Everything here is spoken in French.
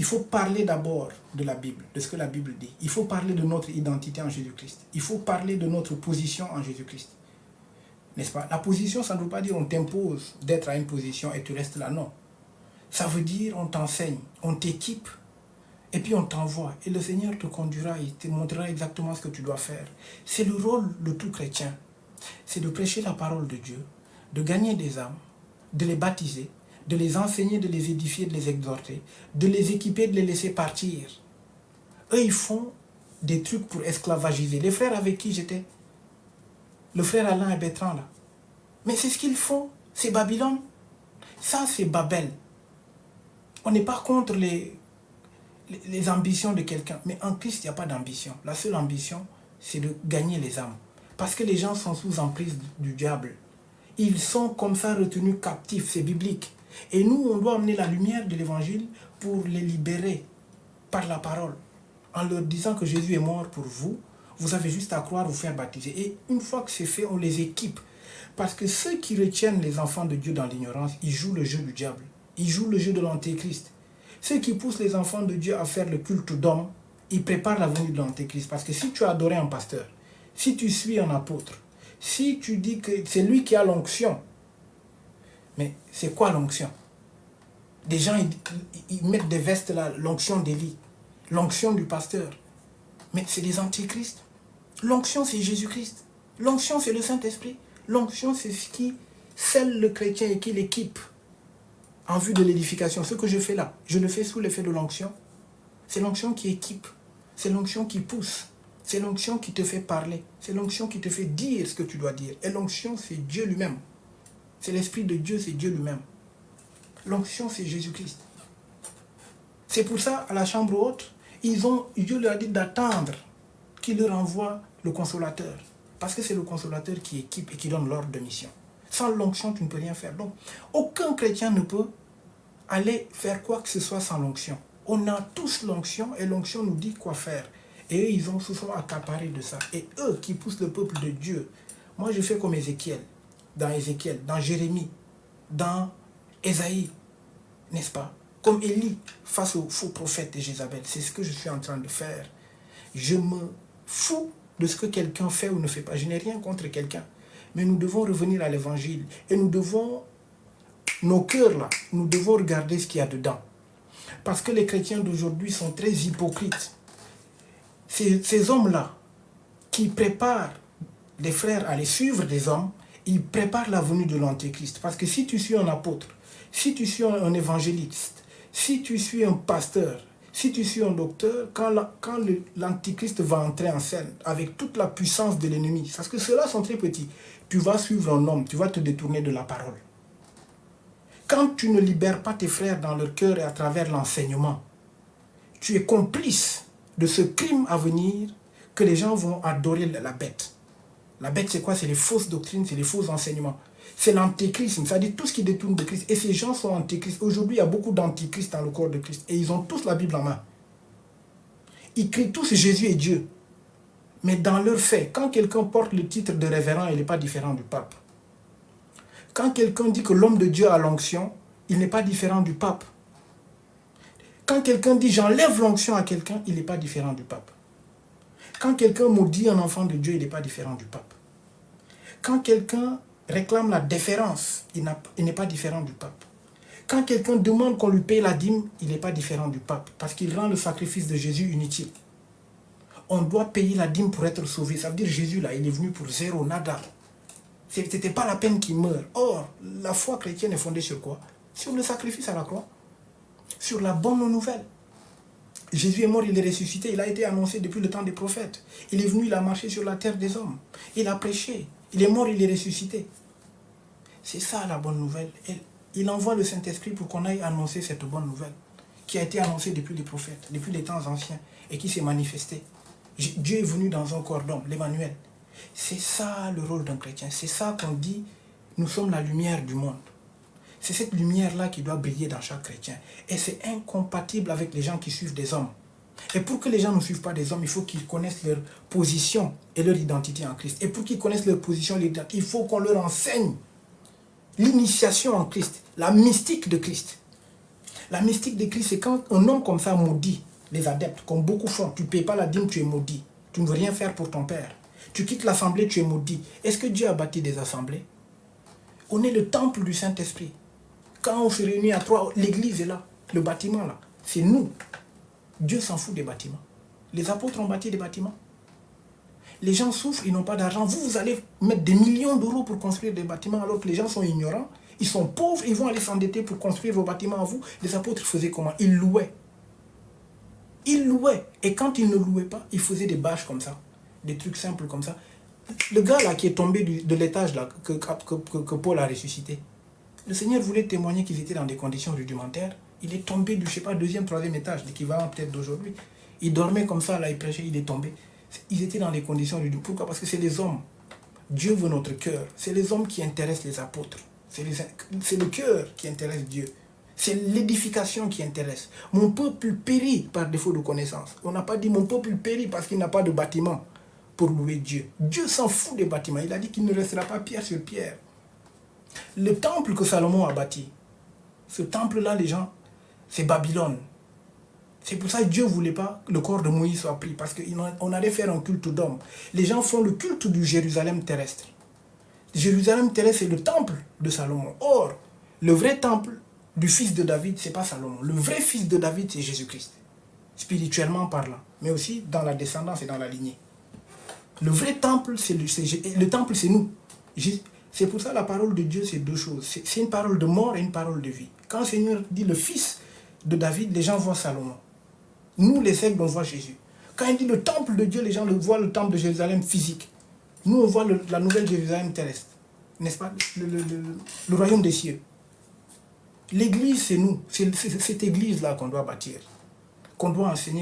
il faut parler d'abord de la Bible, de ce que la Bible dit. Il faut parler de notre identité en Jésus-Christ. Il faut parler de notre position en Jésus-Christ. N'est-ce pas? La position, ça ne veut pas dire on t'impose d'être à une position et tu restes là, non. Ça veut dire on t'enseigne, on t'équipe, et puis on t'envoie. Et le Seigneur te conduira, il te montrera exactement ce que tu dois faire. C'est le rôle de tout chrétien. C'est de prêcher la parole de Dieu, de gagner des âmes, de les baptiser, de les enseigner, de les édifier, de les exhorter, de les équiper, de les laisser partir. Eux, ils font des trucs pour esclavagiser. Les frères avec qui j'étais, le frère Alain et Bertrand, là. Mais c'est ce qu'ils font. C'est Babylone. Ça, c'est Babel. On n'est pas contre les ambitions de quelqu'un. Mais en Christ, il n'y a pas d'ambition. La seule ambition, c'est de gagner les âmes. Parce que les gens sont sous emprise du diable. Ils sont comme ça retenus captifs. C'est biblique. Et nous, on doit amener la lumière de l'évangile pour les libérer par la parole. En leur disant que Jésus est mort pour vous. Vous avez juste à croire, vous faire baptiser. Et une fois que c'est fait, on les équipe. Parce que ceux qui retiennent les enfants de Dieu dans l'ignorance, ils jouent le jeu du diable. Ils jouent le jeu de l'antéchrist. Ceux qui poussent les enfants de Dieu à faire le culte d'homme, ils préparent la venue de l'antéchrist. Parce que si tu as adoré un pasteur, si tu suis un apôtre, si tu dis que c'est lui qui a l'onction, mais c'est quoi l'onction? Des gens, ils mettent des vestes là, l'onction d'Élie, l'onction du pasteur. Mais c'est des antichrists. L'onction, c'est Jésus-Christ. L'onction, c'est le Saint-Esprit. L'onction, c'est ce qui scelle le chrétien et qui l'équipe en vue de l'édification. Ce que je fais là, je le fais sous l'effet de l'onction. C'est l'onction qui équipe. C'est l'onction qui pousse. C'est l'onction qui te fait parler. C'est l'onction qui te fait dire ce que tu dois dire. Et l'onction, c'est Dieu lui-même. C'est l'Esprit de Dieu, c'est Dieu lui-même. L'onction, c'est Jésus-Christ. C'est pour ça, à la chambre haute, Dieu leur a dit d'attendre qu'il leur envoie le consolateur. Parce que c'est le consolateur qui équipe et qui donne l'ordre de mission. Sans l'onction, tu ne peux rien faire. Donc, aucun chrétien ne peut aller faire quoi que ce soit sans l'onction. On a tous l'onction et l'onction nous dit quoi faire. Et eux, ils se sont accaparés de ça. Et eux qui poussent le peuple de Dieu. Moi, je fais comme Ézéchiel, dans Jérémie, dans Ésaïe, n'est-ce pas? Comme Élie face au faux prophète de Jézabel. C'est ce que je suis en train de faire. Je me fous de ce que quelqu'un fait ou ne fait pas. Je n'ai rien contre quelqu'un. Mais nous devons revenir à l'évangile. Et nous devons, nos cœurs là, nous devons regarder ce qu'il y a dedans. Parce que les chrétiens d'aujourd'hui sont très hypocrites. Ces hommes-là, qui préparent les frères à les suivre des hommes, ils préparent la venue de l'antéchrist. Parce que si tu suis un apôtre, si tu suis un évangéliste, si tu suis un pasteur, si tu suis un docteur, quand l'antichrist va entrer en scène avec toute la puissance de l'ennemi, parce que ceux-là sont très petits, tu vas suivre un homme, tu vas te détourner de la parole. Quand tu ne libères pas tes frères dans leur cœur et à travers l'enseignement, tu es complice de ce crime à venir que les gens vont adorer la bête. La bête, c'est quoi? C'est les fausses doctrines, c'est les faux enseignements. C'est l'antéchrist, c'est-à-dire tout ce qui détourne de Christ. Et ces gens sont antéchrists. Aujourd'hui, il y a beaucoup d'antéchrists dans le corps de Christ. Et ils ont tous la Bible en main. Ils crient tous Jésus est Dieu. Mais dans leur fait, quand quelqu'un porte le titre de révérend, il n'est pas différent du pape. Quand quelqu'un dit que l'homme de Dieu a l'onction, il n'est pas différent du pape. Quand quelqu'un dit j'enlève l'onction à quelqu'un, il n'est pas différent du pape. Quand quelqu'un maudit un enfant de Dieu, il n'est pas différent du pape. Quand quelqu'un réclame la déférence, il n'est pas différent du pape. Quand quelqu'un demande qu'on lui paye la dîme, il n'est pas différent du pape, parce qu'il rend le sacrifice de Jésus inutile. On doit payer la dîme pour être sauvé. Ça veut dire Jésus, là, il est venu pour zéro, nada. Ce n'était pas la peine qu'il meure. Or, la foi chrétienne est fondée sur quoi? Sur le sacrifice à la croix. Sur la bonne nouvelle. Jésus est mort, il est ressuscité. Il a été annoncé depuis le temps des prophètes. Il est venu, il a marché sur la terre des hommes. Il a prêché. Il est mort, il est ressuscité. C'est ça la bonne nouvelle. Et il envoie le Saint-Esprit pour qu'on aille annoncer cette bonne nouvelle qui a été annoncée depuis les prophètes, depuis les temps anciens et qui s'est manifestée. Dieu est venu dans un corps d'homme, l'Emmanuel. C'est ça le rôle d'un chrétien. C'est ça qu'on dit, nous sommes la lumière du monde. C'est cette lumière-là qui doit briller dans chaque chrétien. Et c'est incompatible avec les gens qui suivent des hommes. Et pour que les gens ne suivent pas des hommes, il faut qu'ils connaissent leur position et leur identité en Christ. Et pour qu'ils connaissent leur position et leur identité, il faut qu'on leur enseigne l'initiation en Christ, la mystique de Christ. La mystique de Christ, c'est quand un homme comme ça maudit les adeptes, comme beaucoup font. Tu ne payes pas la dîme, tu es maudit. Tu ne veux rien faire pour ton père. Tu quittes l'assemblée, tu es maudit. Est-ce que Dieu a bâti des assemblées? On est le temple du Saint-Esprit. Quand on se réunit à trois, l'église est là. Le bâtiment là, c'est nous. Dieu s'en fout des bâtiments. Les apôtres ont bâti des bâtiments. Les gens souffrent, ils n'ont pas d'argent. Vous allez mettre des millions d'euros pour construire des bâtiments alors que les gens sont ignorants. Ils sont pauvres, ils vont aller s'endetter pour construire vos bâtiments à vous. Les apôtres faisaient comment? Ils louaient. Ils louaient. Et quand ils ne louaient pas, ils faisaient des bâches comme ça. Des trucs simples comme ça. Le gars là qui est tombé de l'étage là que Paul a ressuscité. Le Seigneur voulait témoigner qu'ils étaient dans des conditions rudimentaires. Il est tombé du, je sais pas, deuxième, troisième étage, l'équivalent peut-être d'aujourd'hui. Il dormait comme ça, là, il prêchait, il est tombé. Ils étaient dans des conditions rudimentaires. Pourquoi? Parce que c'est les hommes. Dieu veut notre cœur. C'est les hommes qui intéressent les apôtres. C'est le cœur qui intéresse Dieu. C'est l'édification qui intéresse. Mon peuple périt par défaut de connaissance. On n'a pas dit mon peuple périt parce qu'il n'a pas de bâtiment pour louer Dieu. Dieu s'en fout des bâtiments. Il a dit qu'il ne restera pas pierre sur pierre. Le temple que Salomon a bâti, ce temple-là, les gens, c'est Babylone. C'est pour ça que Dieu ne voulait pas que le corps de Moïse soit pris, parce qu'on allait faire un culte d'homme. Les gens font le culte du Jérusalem terrestre. Jérusalem terrestre, c'est le temple de Salomon. Or, le vrai temple du fils de David, ce n'est pas Salomon. Le vrai fils de David, c'est Jésus-Christ, spirituellement parlant, mais aussi dans la descendance et dans la lignée. Le vrai temple, le temple, c'est nous. C'est pour ça la parole de Dieu, c'est deux choses. C'est une parole de mort et une parole de vie. Quand le Seigneur dit le fils de David, les gens voient Salomon. Nous, les secs, on voit Jésus. Quand il dit le temple de Dieu, les gens voient le temple de Jérusalem physique. Nous, on voit la nouvelle Jérusalem terrestre. N'est-ce pas? Le royaume des cieux. L'église, c'est nous. C'est cette église-là qu'on doit bâtir, qu'on doit enseigner.